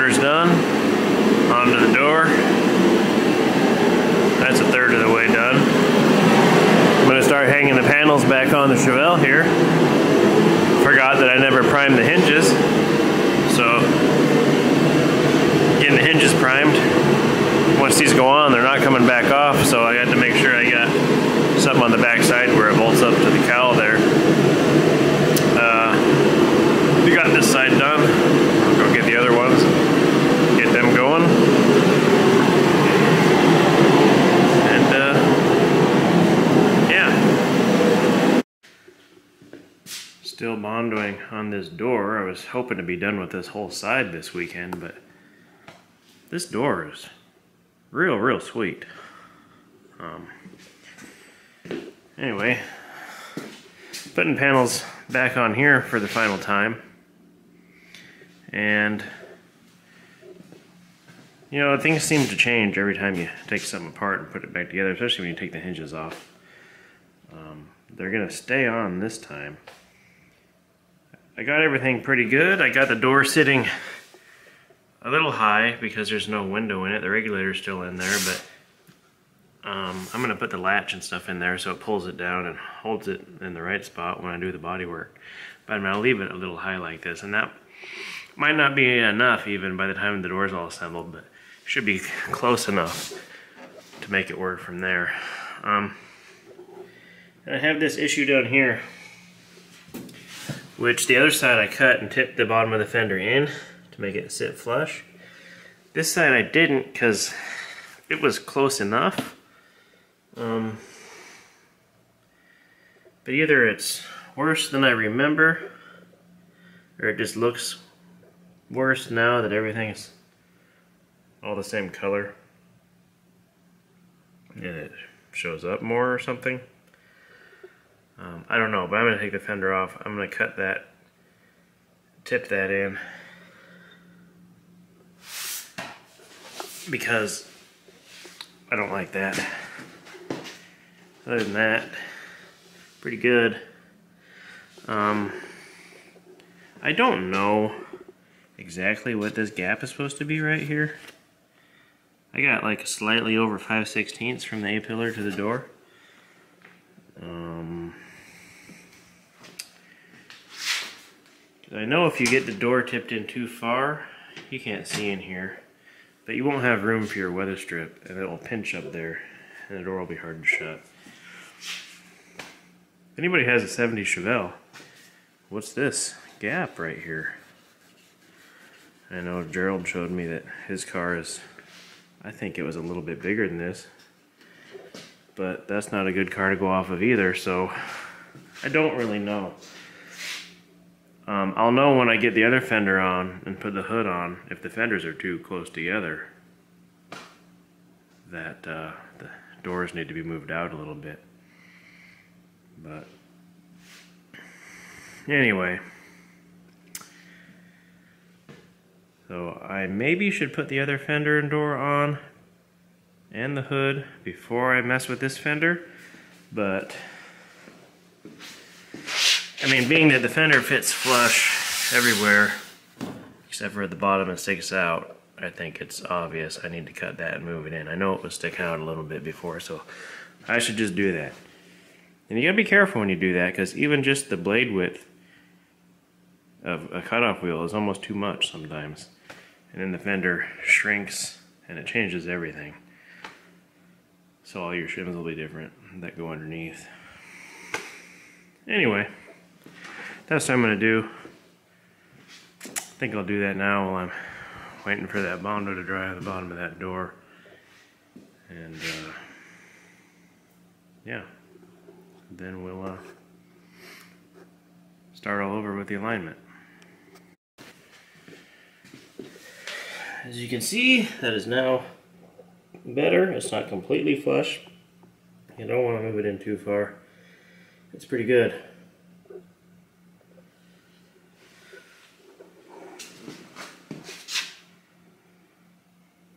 quarters done. Onto the door. That's a third of the way done. I'm going to start hanging the panels back on the Chevelle here. Forgot that I never primed the hinges. So, getting the hinges primed. Once these go on, they're not coming back off, so I had to make sure I got something on the back side where it bolts up to the cowl there. We got this side done. I'll go get the other ones, get them going. And yeah. Still bondoing on this door. I was hoping to be done with this whole side this weekend, but this door is real sweet. Anyway, putting panels back on here for the final time. And you know, things seem to change every time you take something apart and put it back together, especially when you take the hinges off. They're gonna stay on this time. I got everything pretty good. I got the door sitting a little high because there's no window in it. The regulator's still in there, but I'm gonna put the latch and stuff in there so it pulls it down and holds it in the right spot when I do the body work. But I'm gonna leave it a little high like this, and that might not be enough even by the time the door's all assembled, but it should be close enough to make it work from there. And I have this issue down here, which the other side I cut and tipped the bottom of the fender in to make it sit flush. This side I didn't because it was close enough. But either it's worse than I remember, or it just looks worse now that everything's all the same color and it shows up more or something. I don't know, but I'm going to take the fender off. I'm going to cut that, tip that in, because I don't like that. Other than that, pretty good. I don't know exactly what this gap is supposed to be right here. I got like slightly over 5/16 from the A-pillar to the door. I know if you get the door tipped in too far, you can't see in here, but you won't have room for your weather strip, and it'll pinch up there, and the door will be hard to shut. If anybody has a 70 Chevelle, what's this gap right here? I know Gerald showed me that his car is, I think it was a little bit bigger than this, but that's not a good car to go off of either, so I don't really know. I'll know when I get the other fender on and put the hood on, if the fenders are too close together, that the doors need to be moved out a little bit. But anyway, so I maybe should put the other fender and door on and the hood before I mess with this fender, but I mean, being that the fender fits flush everywhere except for at the bottom and sticks out, I think it's obvious I need to cut that and move it in. I know it was sticking out a little bit before, so I should just do that. And you gotta be careful when you do that, because even just the blade width of a cutoff wheel is almost too much sometimes. And then the fender shrinks and it changes everything. So all your shims will be different that go underneath. Anyway, that's what I'm gonna do. I think I'll do that now while I'm waiting for that Bondo to dry on the bottom of that door. And yeah, then we'll start all over with the alignment. As you can see, that is now better. It's not completely flush. You don't want to move it in too far. It's pretty good.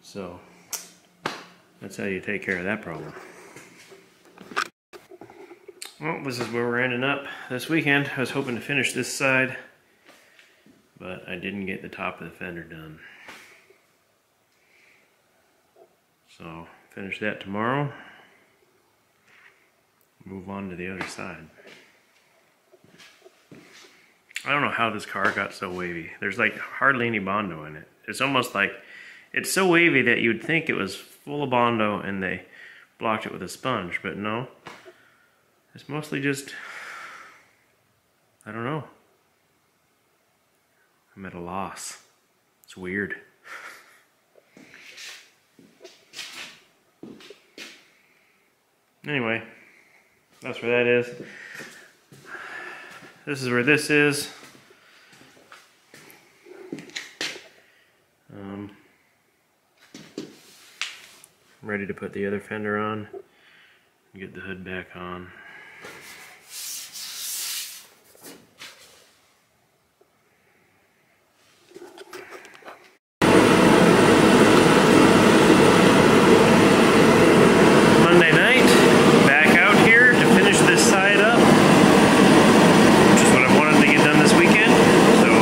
So that's how you take care of that problem. Well, this is where we're ending up this weekend. I was hoping to finish this side, but I didn't get the top of the fender done. So finish that tomorrow. Move on to the other side. I don't know how this car got so wavy. There's like hardly any Bondo in it. It's almost like, it's so wavy that you'd think it was full of Bondo and they blocked it with a sponge, but no. It's mostly just, I don't know. I'm at a loss. It's weird. Anyway, that's where that is. This is where this is. I'm ready to put the other fender on and get the hood back on. Monday night, back out here to finish this side up, which is what I wanted to get done this weekend. So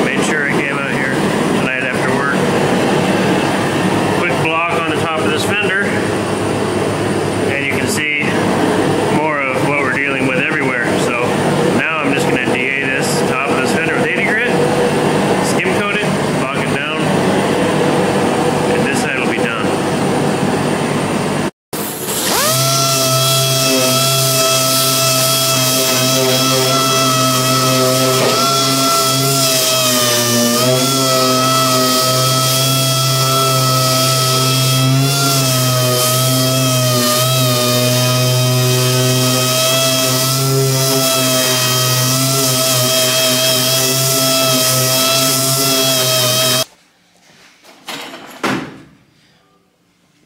made sure I came out here tonight after work. Quick block on the top of this fender, and you can see more of what we're dealing with everywhere. So now I'm just going to DA this top of this fender with 80 grit, skim coat it, lock it down, and this side will be done.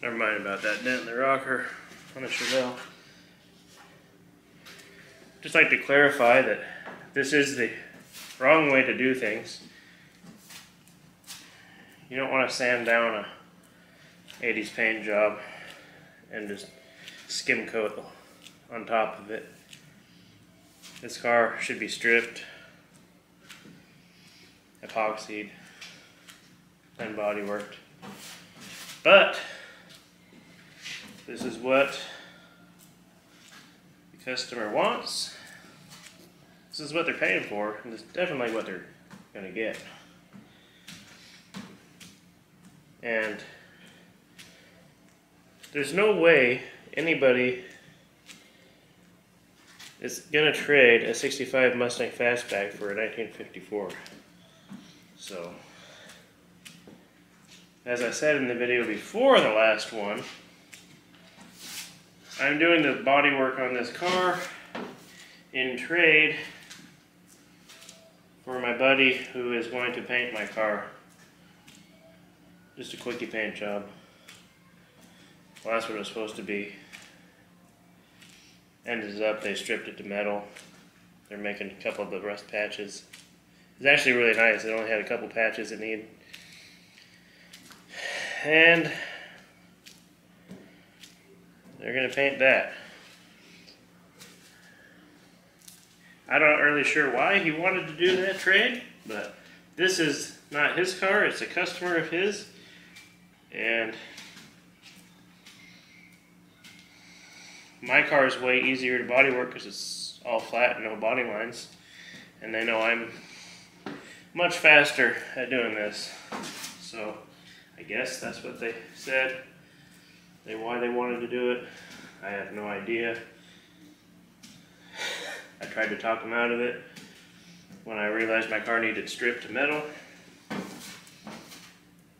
Never mind about that dent in the rocker on a Chevelle. Just like to clarify that this is the wrong way to do things. You don't want to sand down a 80s paint job and just skim coat on top of it. This car should be stripped, epoxied, and body worked. But this is what the customer wants. This is what they're paying for, and it's definitely what they're gonna get. And there's no way anybody is gonna trade a 65 Mustang Fastback for a 1954. So, as I said in the video before the last one, I'm doing the body work on this car in trade for my buddy who is going to paint my car. Just a quickie paint job. Well, that's what it was supposed to be. Ended up, they stripped it to metal. They're making a couple of the rust patches. It's actually really nice. It only had a couple patches it needed. And they're going to paint that. I'm not really sure why he wanted to do that trade, but this is not his car, it's a customer of his. And my car is way easier to body work because it's all flat and no body lines. And they know I'm much faster at doing this. So I guess that's what they said. Why they wanted to do it, I have no idea. I tried to talk them out of it when I realized my car needed stripped to metal.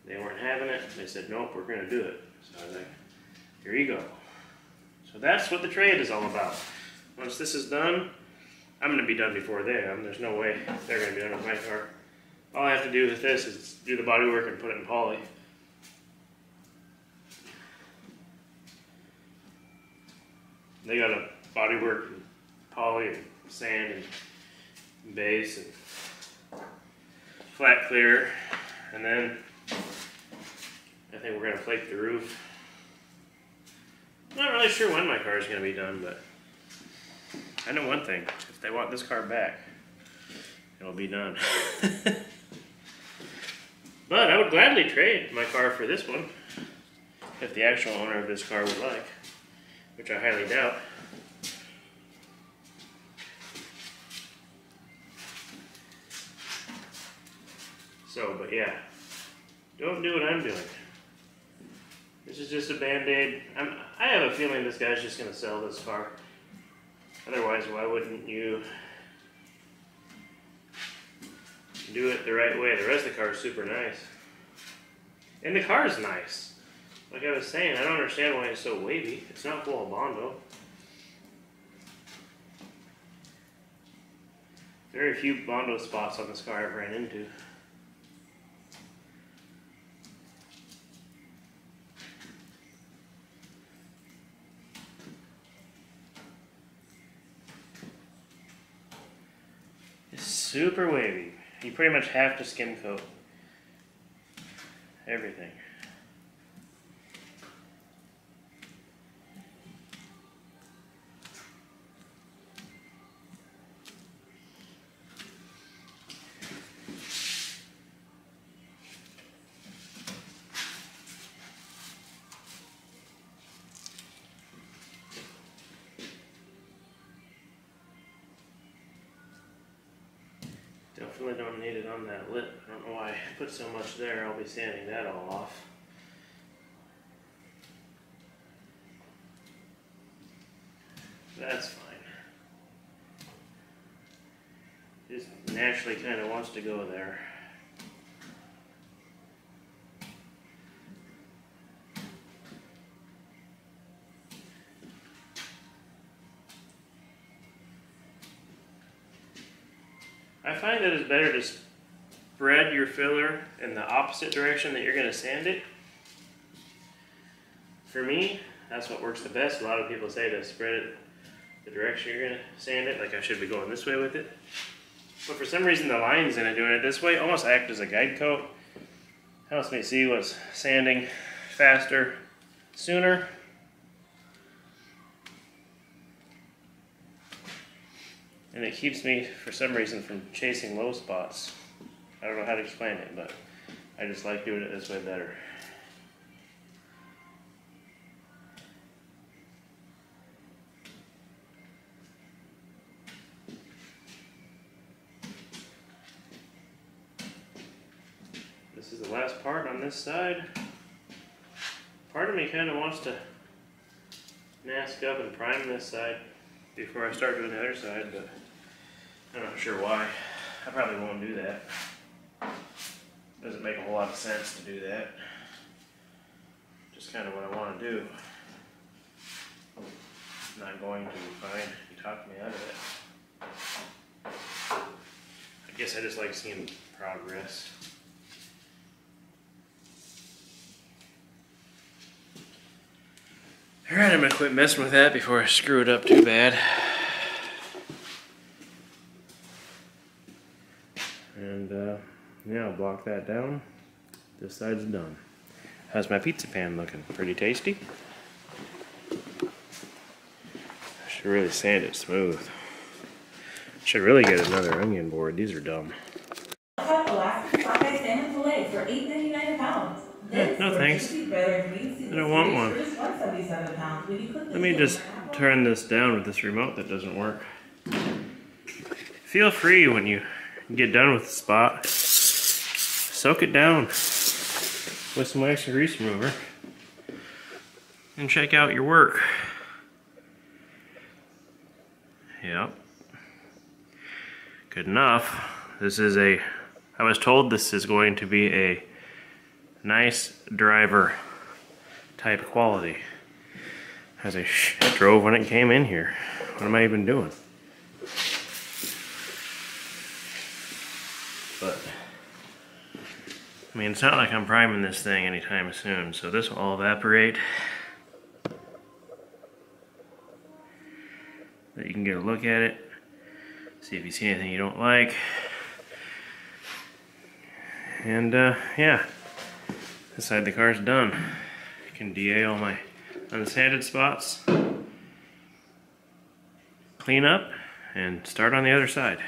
They weren't having it. They said, nope, we're going to do it. So I was like, here you go. So that's what the trade is all about. Once this is done, I'm going to be done before them. There's no way they're going to be done with my car. All I have to do with this is do the body work and put it in poly. They got a body work and poly and sand and base and flat clear, and then I think we're going to flake the roof. I'm not really sure when my car is going to be done, but I know one thing. If they want this car back, it'll be done. But I would gladly trade my car for this one. if the actual owner of this car would like, which I highly doubt. So, but yeah, don't do what I'm doing. This is just a band-aid. I have a feeling this guy's just going to sell this car. Otherwise, why wouldn't you do it the right way? The rest of the car is super nice. And the car is nice. Like I was saying, I don't understand why it's so wavy. It's not full of Bondo. Very few Bondo spots on this car I've ran into. It's super wavy. You pretty much have to skim coat everything. Definitely don't need it on that lip. I don't know why I put so much there. I'll be sanding that all off. That's fine. Just naturally kind of wants to go there. I find that it's better to spread your filler in the opposite direction that you're going to sand it. For me, that's what works the best. A lot of people say to spread it the direction you're going to sand it, like I should be going this way with it. But for some reason the lines in it doing it this way almost act as a guide coat. Helps me see what's sanding faster, sooner. And it keeps me, for some reason, from chasing low spots. I don't know how to explain it, but I just like doing it this way better. This is the last part on this side. Part of me kind of wants to mask up and prime this side before I start doing the other side, but I'm not sure why. I probably won't do that. Doesn't make a whole lot of sense to do that. Just kind of what I want to do. Not going to, fine. You talked me out of it. I guess I just like seeing progress. Alright, I'm going to quit messing with that before I screw it up too bad. And yeah, I'll block that down. This side's done. How's my pizza pan looking? Pretty tasty? I should really sand it smooth. Should really get another onion board. These are dumb. Alaska sockeye salmon fillet for $8.99 a pound. No thanks. I don't want one. Let me just turn this down with this remote that doesn't work. Feel free when you get done with the spot. Soak it down with some wax and grease remover and check out your work. Yep. Good enough. This is I was told this is going to be a nice driver type quality. As I drove when it came in here. What am I even doing? But I mean, it's not like I'm priming this thing anytime soon, so this will all evaporate. That you can get a look at it, see if you see anything you don't like. And yeah, this side of the car's done. I can DA all my unsanded spots, clean up, and start on the other side.